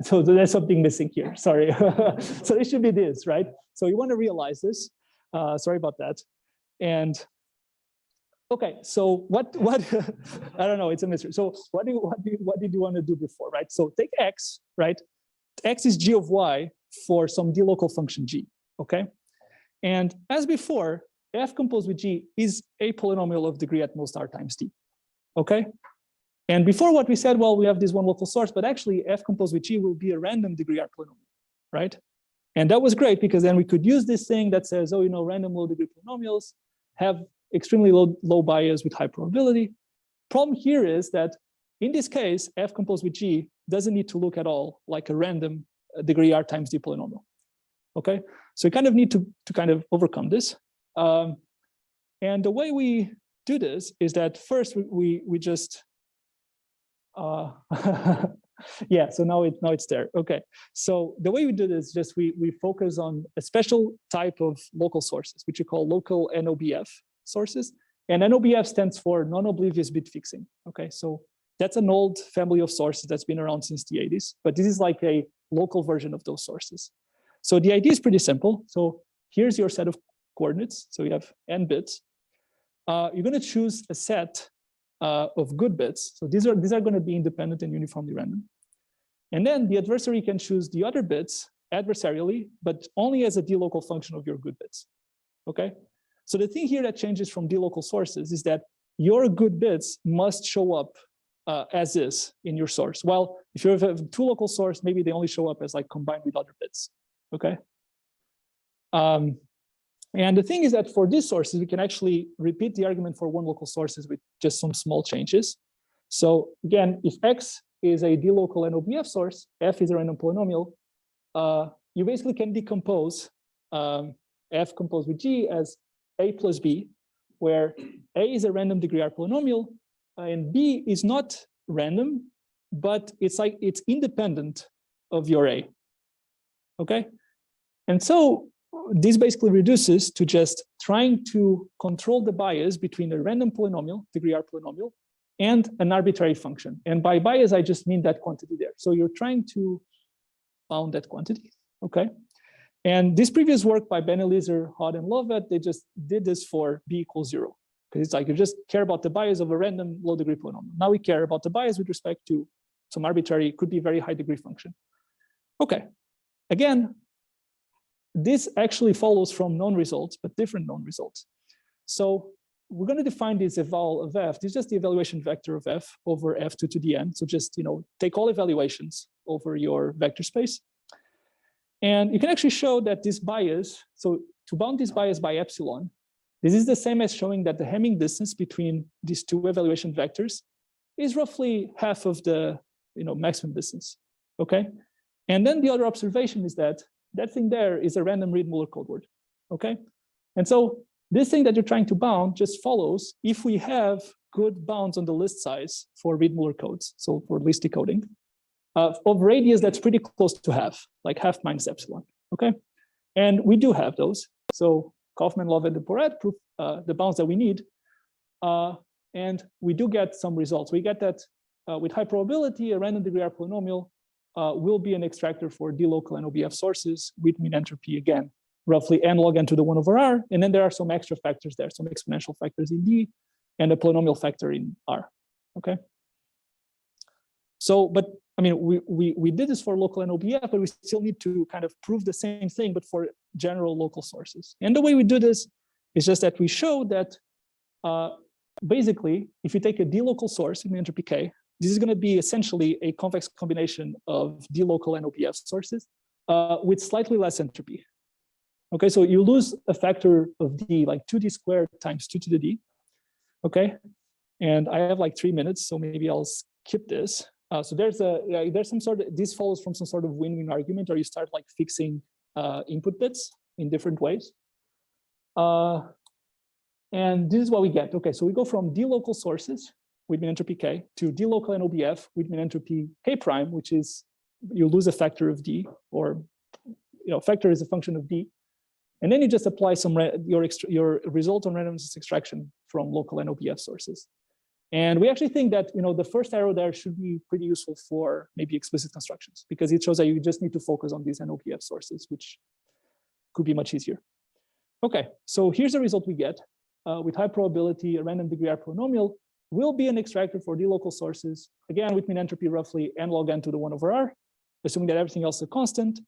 so there's something missing here, sorry. So it should be this, right? So you want to realize this, sorry about that. And okay, so what I don't know, it's a mystery. So what did you want to do before, right? So take X, right? X is G of Y for some D local function G, okay? And as before, F composed with G is a polynomial of degree at most R times D, okay? And before what we said, well, we have this one local source, but actually F composed with G will be a random degree R polynomial, right? And that was great because then we could use this thing that says, oh, random low degree polynomials have extremely low bias with high probability. Problem here is that in this case, F composed with G doesn't need to look at all like a random degree R times D polynomial, okay? So you kind of need to kind of overcome this. And the way we do this is that first we just, yeah, so now it's there. Okay, so the way we do this is just we focus on a special type of local sources, which we call local NOBF sources. And NOBF stands for non-oblivious bit fixing. Okay, so that's an old family of sources that's been around since the 80s, but this is like a local version of those sources. So the idea is pretty simple. So here's your set of coordinates. So you have n bits. You're going to choose a set of good bits. So these are going to be independent and uniformly random. And then the adversary can choose the other bits adversarially, but only as a D local function of your good bits. Okay. So the thing here that changes from D local sources is that your good bits must show up as is in your source. Well, if you have 2 local source, maybe they only show up as like combined with other bits. Okay. And the thing is that for these sources, we can actually repeat the argument for one local sources with just some small changes. So again, if X is a d-local NOBF source, F is a random polynomial, you basically can decompose F composed with G as A plus B, where A is a random degree R polynomial, and B is not random, but it's independent of your A. Okay, and so this basically reduces to just trying to control the bias between a random polynomial, degree R polynomial, and an arbitrary function. And by bias, I just mean that quantity there. So you're trying to bound that quantity, okay? And this previous work by Ben Eliezer, Hod, and Lovett, they just did this for B equals 0. Because it's like you just care about the bias of a random low degree polynomial. Now we care about the bias with respect to some arbitrary, could be very high degree function. Okay, again, this actually follows from known results, but different known results. So we're going to define this eval of F. This is just the evaluation vector of F over F2 to the n. So just, take all evaluations over your vector space. And you can actually show that this bias, so to bound this bias by epsilon, this is the same as showing that the Hamming distance between these two evaluation vectors is roughly half of the maximum distance, okay? And then the other observation is that that thing there is a random Reed-Muller code word, okay? And so this thing that you're trying to bound just follows if we have good bounds on the list size for Reed-Muller codes, so for list decoding, of radius that's pretty close to half, like half minus epsilon, okay? And we do have those. So Kaufman, Lovett, and Poret prove the bounds that we need. And we do get some results. We get that with high probability, a random degree R polynomial will be an extractor for d-local NOBF sources with mean entropy, again, roughly n log n to the 1 over R. And then there are some extra factors there, some exponential factors in D and a polynomial factor in R, okay? So, but I mean, we did this for local NOBF, but we still need to kind of prove the same thing, but for general local sources. And the way we do this is just that we show that basically, if you take a d-local source in entropy K, this is going to be essentially a convex combination of d-local NOBF sources with slightly less entropy. Okay, so you lose a factor of D, like 2D squared times 2 to the D. Okay, and I have like 3 minutes, so maybe I'll skip this. So there's some sort of, this follows from some sort of win-win argument, or you start like fixing input bits in different ways. And this is what we get. Okay, so we go from d-local sources with mean entropy K to d-local NOBF with mean entropy K prime, which is you lose a factor of D, or factor is a function of D. And then you just apply some your result on randomness extraction from local NOBF sources. And we actually think that the first arrow there should be pretty useful for maybe explicit constructions, because it shows that you just need to focus on these NOBF sources, which could be much easier. Okay, so here's the result we get. With high probability, a random degree R polynomial will be an extractor for d-local sources, again with mean entropy roughly n log n to the 1 over R, assuming that everything else is a constant.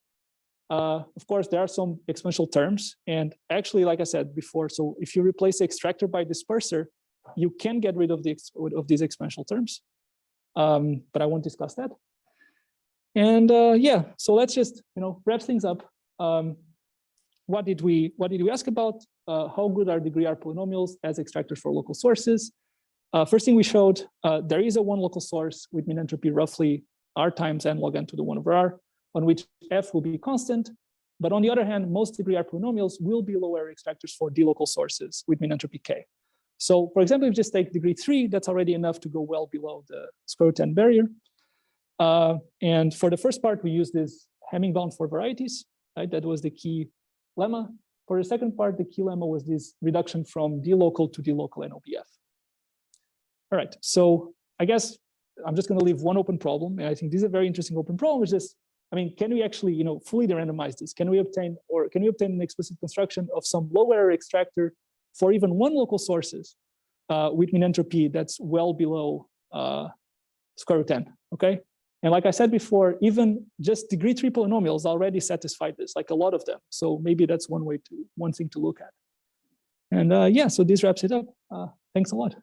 Of course, there are some exponential terms, and actually, like I said before, so if you replace the extractor by disperser, you can get rid of these exponential terms, but I won't discuss that. And yeah, so let's just wrap things up. What did we ask about? How good are degree R polynomials as extractors for local sources? First thing we showed, there is a one local source with mean entropy roughly R times n log n to the 1 over R, on which F will be constant. But on the other hand, most degree R polynomials will be low-error extractors for d-local sources with mean entropy K. So for example, if you just take degree 3, that's already enough to go well below the square root n barrier. And for the first part, we use this Hamming bound for varieties, right? That was the key lemma. For the second part, the key lemma was this reduction from d-local to d-local NOBF. All right, so I guess I'm just going to leave one open problem, and I think this is a very interesting open problem. Which is, I mean, can we actually, fully randomize this? Can we obtain an explicit construction of some low-error extractor for even one local sources with mean entropy that's well below square root n? Okay, and like I said before, even just degree 3 polynomials already satisfy this, like a lot of them. So maybe that's one thing to look at. And yeah, so this wraps it up. Thanks a lot.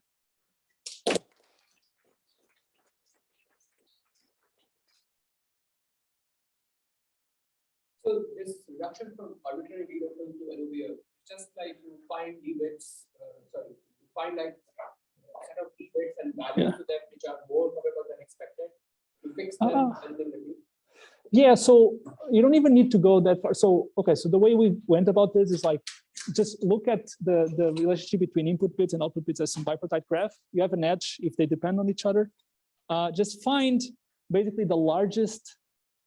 So this reduction from arbitrary d-local to NOBF, just like you find d bits, sorry, you find like a set of d bits and values to them which are more probable than expected. You fix them and then repeat. Yeah, so you don't even need to go that far. So, okay, so the way we went about this is like, just look at the relationship between input bits and output bits as some bipartite graph. You have an edge if they depend on each other. Just find basically the largest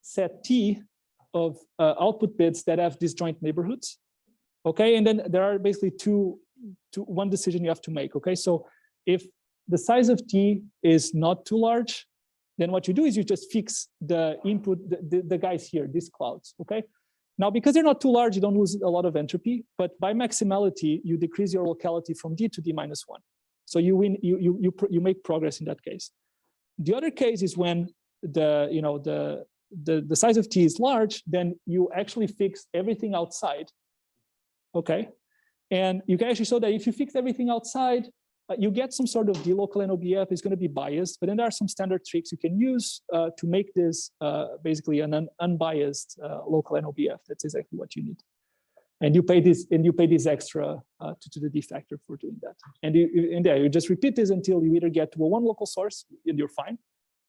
set T of output bits that have disjoint neighborhoods. Okay, and then there are basically one decision you have to make. Okay, so if the size of T is not too large, then what you do is you just fix the input, the guys here, these clouds, okay? Now, because they're not too large, you don't lose a lot of entropy, but by maximality, you decrease your locality from D to D-1. So you win, you make progress in that case. The other case is when the size of T is large, then you actually fix everything outside, okay? And you can actually show that if you fix everything outside, you get some sort of D-local NOBF. It's going to be biased, but then there are some standard tricks you can use to make this basically an unbiased local NOBF. That's exactly what you need. And you pay this extra to the D factor for doing that. And you just repeat this until you either get to a one local source and you're fine,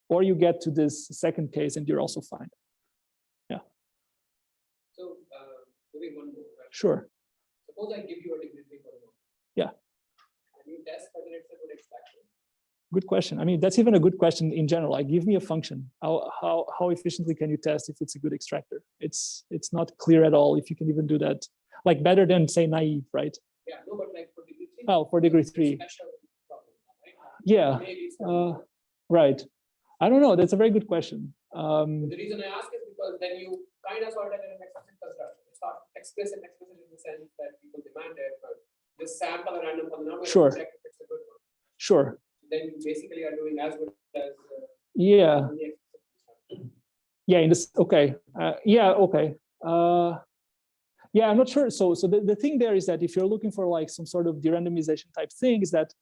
or you get to this second case and you're also fine. Yeah. So maybe one more. Right? Sure. Suppose I give you a degree 3 polynomial. Yeah. You test whether it's a good extraction. Good question. I mean, that's even a good question in general. Like, give me a function. How efficiently can you test if it's a good extractor? It's not clear at all if you can even do that. Like, better than say naive, right? Yeah, no, but like for degree 3. Oh, for degree 3. Special problem, right? Yeah. Right. I don't know. That's a very good question. The reason I ask is because then you kind of sort of an explicit construction. It's not explicit in the sense that people demand it, but just sample a random polynomial sure. and check if it's a good one. Sure. Then you basically are doing as good as yeah. Yeah. In this. Okay. Yeah. Okay. Yeah. I'm not sure. So the thing there is that if you're looking for like some sort of de-randomization type thing, is that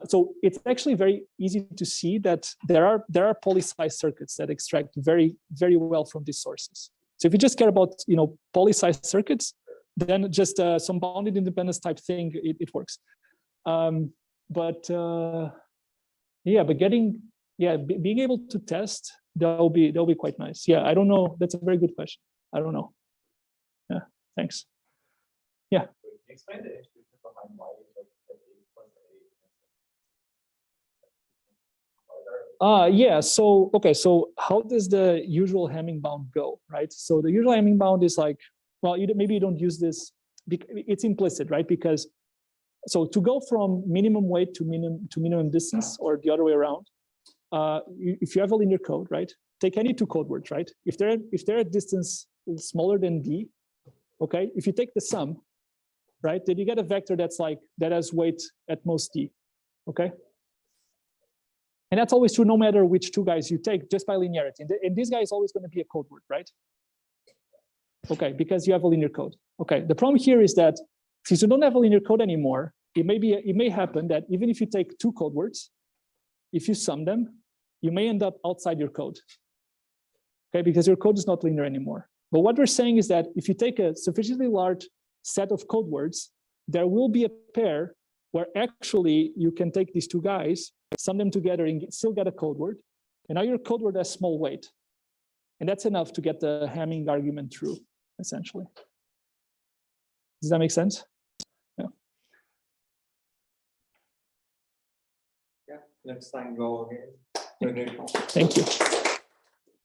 so it's actually very easy to see that there are poly-size circuits that extract very, very well from these sources. So if you just care about poly-size circuits, then just some bounded independence type thing, it works. But being able to test, that'll be quite nice. Yeah, I don't know. That's a very good question. I don't know. Yeah, thanks. Yeah. Explain the intuition behind why you took the 8.8. Yeah, so okay, so how does the usual Hamming bound go, right? So the usual Hamming bound is like, well, maybe you don't use this, it's implicit, right? Because so to go from minimum weight to minimum distance, or the other way around, if you have a linear code, right? Take any two code words, right? If they're at distance smaller than D, okay, if you take the sum, right, then you get a vector that has weight at most D, okay? And that's always true no matter which two guys you take, just by linearity. And this guy is always going to be a code word, right? Okay, because you have a linear code. Okay, the problem here is that since you don't have a linear code anymore, it may happen that even if you take two code words, if you sum them, you may end up outside your code. Okay, because your code is not linear anymore. But what we're saying is that if you take a sufficiently large set of code words, there will be a pair where actually you can take these two guys, sum them together, and still get a code word. And now your code word has small weight. And that's enough to get the Hamming argument true, essentially. Does that make sense? Yeah. Yeah, let's thank João again. Thank you.